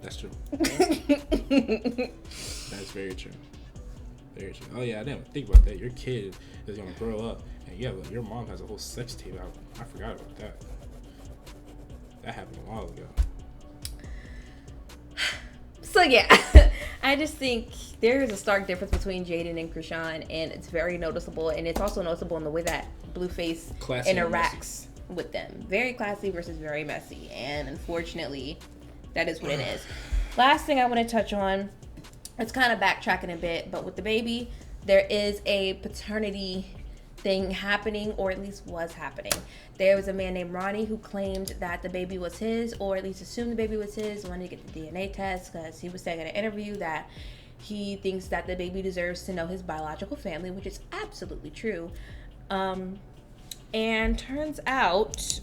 That's true. That's very true. Very true. Oh yeah, I didn't think about that. Your kid is gonna grow up, and yeah, but your mom has a whole sex tape out. I forgot about that. That happened a while ago. So yeah, I just think there is a stark difference between Jaden and Chrisean, and it's very noticeable, and it's also noticeable in the way that Blueface Classy interacts with them. Very classy versus very messy, and unfortunately, that is what it is. Last thing I want to touch on, it's kind of backtracking a bit, but with the baby, there is a paternity thing happening, or at least was happening. There was a man named Ronnie who claimed that the baby was his, or at least assumed the baby was his, wanted to get the DNA test because he was saying in an interview that he thinks that the baby deserves to know his biological family, which is absolutely true. And turns out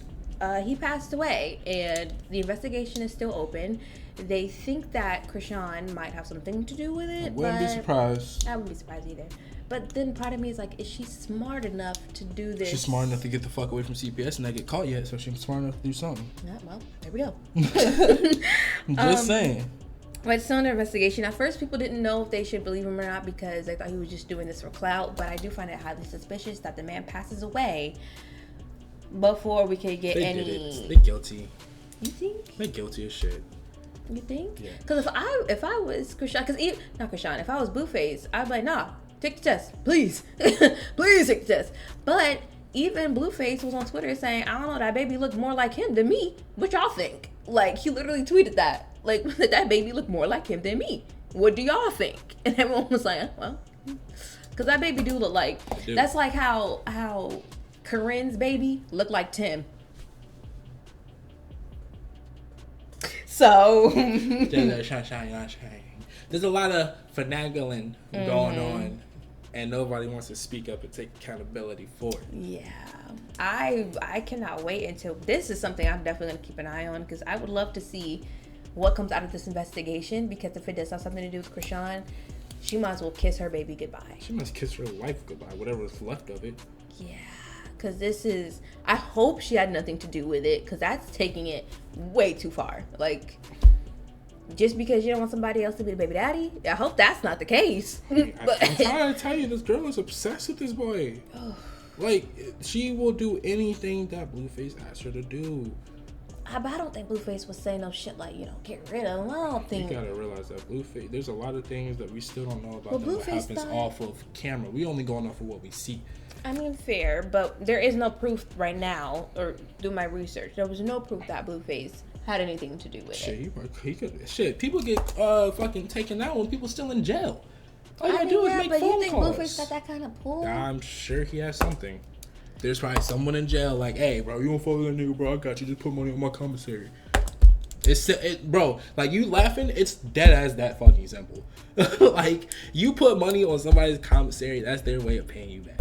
he passed away, and the investigation is still open. They think that Chrisean might have something to do with it. I wouldn't be surprised. I wouldn't be surprised either. But then part of me is like, is she smart enough to do this? She's smart enough to get the fuck away from CPS and not get caught yet, so she's smart enough to do something. Yeah, well, there we go. I'm just saying. But still under investigation. At first, people didn't know if they should believe him or not because they thought he was just doing this for clout. But I do find it highly suspicious that the man passes away before we could get any. Did it. They're guilty. You think? They're guilty as shit. You think? Yeah. Because if I was Chrisean, not Chrisean, if I was Blueface, I'd be like, nah, take the test, please, please take the test. But even Blueface was on Twitter saying, I don't know, that baby looked more like him than me. What y'all think? Like, he literally tweeted that, like, that baby looked more like him than me. What do y'all think? And everyone was like, well, because that baby do look like. That's like how Corinne's baby looked like Tim. So There's a lot of finagling going on, and nobody wants to speak up and take accountability for it. Yeah, I cannot wait until this is something I'm definitely gonna keep an eye on, because I would love to see what comes out of this investigation, because if it does have something to do with Chrisean, she might as well kiss her baby goodbye. She must kiss her life goodbye, whatever's left of it. Yeah. Because this is, I hope she had nothing to do with it, because that's taking it way too far. Like, just because you don't want somebody else to be the baby daddy, I hope that's not the case. I'm trying to tell you, this girl is obsessed with this boy. Like, she will do anything that Blueface asks her to do. But I don't think Blueface was saying no shit like, get rid of him. I don't think. You gotta realize that Blueface, there's a lot of things that we still don't know about what happens off of camera. We only going off of what we see. I mean, fair, but there is no proof right now, or do my research. There was no proof that Blueface had anything to do with it. He could. Shit, people get fucking taken out when people still in jail. All you gotta do is make phone calls. But you think Blueface got that kind of pull? I'm sure he has something. There's probably someone in jail like, hey, bro, you don't follow that nigga, bro? I got you. Just put money on my commissary. Bro, like, you laughing? It's dead as that fucking simple. Like, you put money on somebody's commissary, that's their way of paying you back.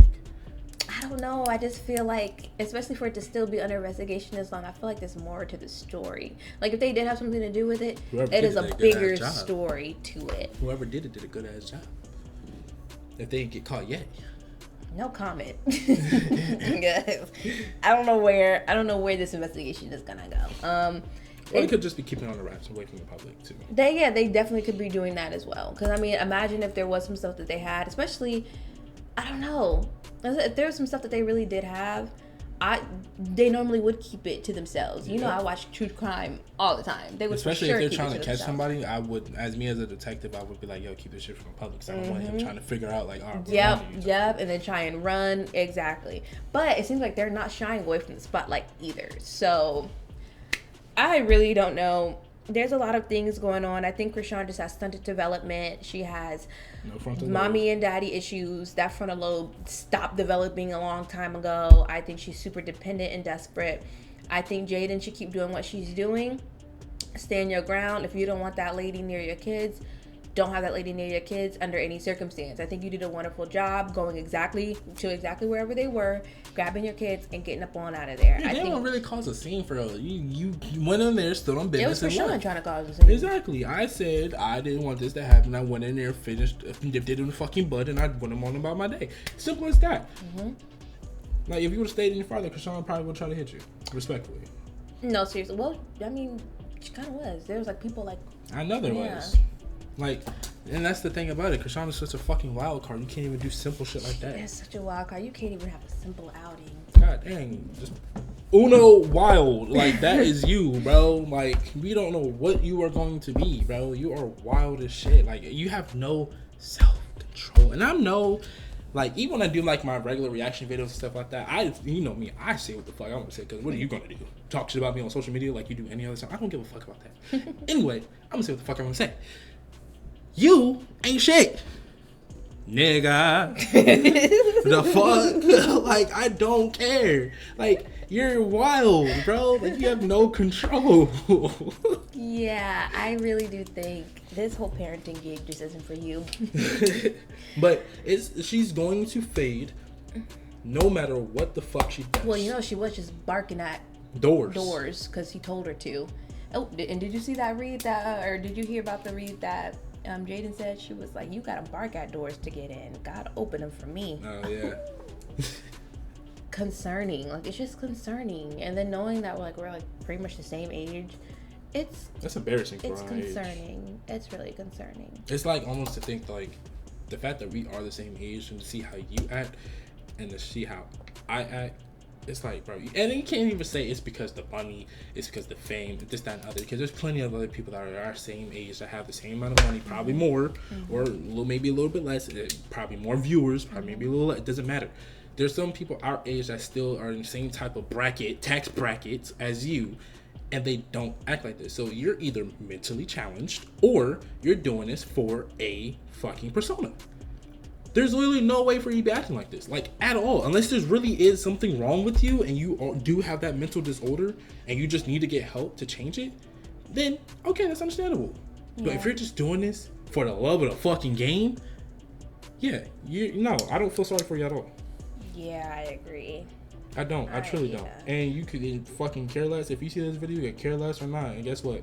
I don't know. I just feel like, especially for it to still be under investigation this long, I feel like there's more to the story. Like, if they did have something to do with it, it is a bigger story to it. Whoever did it did a good ass job. If they didn't get caught yet. No comment. I don't know where this investigation is gonna go. Or they could just be keeping it on the wraps and away from the public too. They definitely could be doing that as well. Because I mean, imagine if there was some stuff that they had, especially, I don't know, if there was some stuff that they really did have, they normally would keep it to themselves. You know, I watch true crime all the time. They would, especially if they're trying to catch somebody. I would, as a detective, I would be like, yo, keep this shit from the public. So I don't want him trying to figure out like, yep, and then try and run. Exactly. But it seems like they're not shying away from the spotlight either. So I really don't know. There's a lot of things going on. I think Chrisean just has stunted development. She has mommy and daddy issues. That frontal lobe stopped developing a long time ago. I think she's super dependent and desperate. I think Jaden should keep doing what she's doing. Stand your ground. If you don't want that lady near your kids, don't have that lady near your kids under any circumstance. I think you did a wonderful job going exactly wherever they were, grabbing your kids and getting up on out of there. Yeah, they don't really cause a scene for her. You went in there, stood on business. It was Chrisean trying to cause a scene. Exactly. I said I didn't want this to happen. I went in there, finished, dipped it in the fucking bud, and I went on about my day. Simple as that. Like, if you would have stayed in your father, Chrisean probably would try to hit you, respectfully. No, seriously. Well, I mean, she kind of was. There was like people like. I know there was. Like, and that's the thing about it. Chrisean is such a fucking wild card. You can't even do simple shit like that. That's such a wild card. You can't even have a simple outing. God dang. Just Uno Wild. Like, that is you, bro. Like, we don't know what you are going to be, bro. You are wild as shit. Like, you have no self-control. And I know, like, even when I do, like, my regular reaction videos and stuff like that, you know me, I say what the fuck I want to say, because what are you going to do? Talk shit about me on social media like you do any other time? I don't give a fuck about that. Anyway, I'm going to say what the fuck I want to say. You ain't shit. Nigga. The fuck? Like, I don't care. Like, you're wild, bro. Like, you have no control. Yeah, I really do think this whole parenting gig just isn't for you. But she's going to fade no matter what the fuck she does. Well, you know, she was just barking at doors because he told her to. Oh, and did you see that read that, or did you hear about the read that Jaden said? She was like, you gotta bark at doors to get in. God open them for me. Oh, yeah. Concerning. Like, it's just concerning. And then knowing that we're like pretty much the same age, that's embarrassing for it's our concerning. age. It's really concerning. It's like almost to think, like, the fact that we are the same age and to see how you act and to see how I act, it's like, bro, and you can't even say it's because the money, it's because the fame, this, that, and other, because there's plenty of other people that are our same age that have the same amount of money, probably more, or maybe a little bit less, probably more viewers, probably maybe a little less, it doesn't matter. There's some people our age that still are in the same type of tax brackets as you, and they don't act like this. So you're either mentally challenged or you're doing this for a fucking persona. There's literally no way for you to be acting like this, like, at all, unless there really is something wrong with you and you do have that mental disorder and you just need to get help to change it. Then okay, that's understandable. Yeah. But if you're just doing this for the love of the fucking game, yeah, I don't feel sorry for you at all. Yeah, I agree. I don't. I truly don't. And you could fucking care less. If you see this video, you could care less or not. And guess what?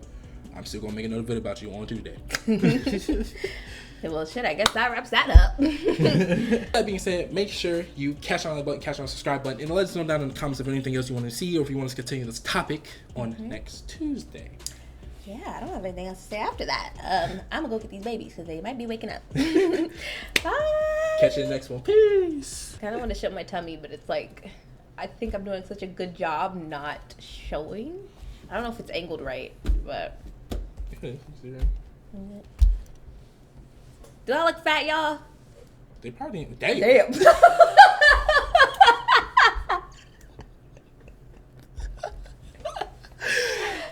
I'm still going to make another video about you on Tuesday. Well, shit, I guess that wraps that up. That being said, make sure you catch on the button, catch on the subscribe button, and let us know down in the comments if anything else you want to see or if you want us to continue this topic on next Tuesday. Yeah, I don't have anything else to say after that. I'm going to go get these babies because they might be waking up. Bye. Catch you in the next one. Peace. I kind of want to show my tummy, but it's like, I think I'm doing such a good job not showing. I don't know if it's angled right, but... Do I look fat, y'all? They probably ain't. Damn.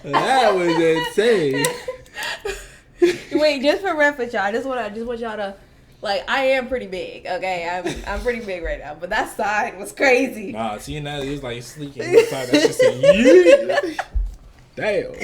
That was insane. Wait, just for reference, y'all. I just want y'all to, like, I am pretty big. Okay, I'm pretty big right now, but that side was crazy. Nah, seeing that, it was like sleeking inside. That shit said, yeah. Damn.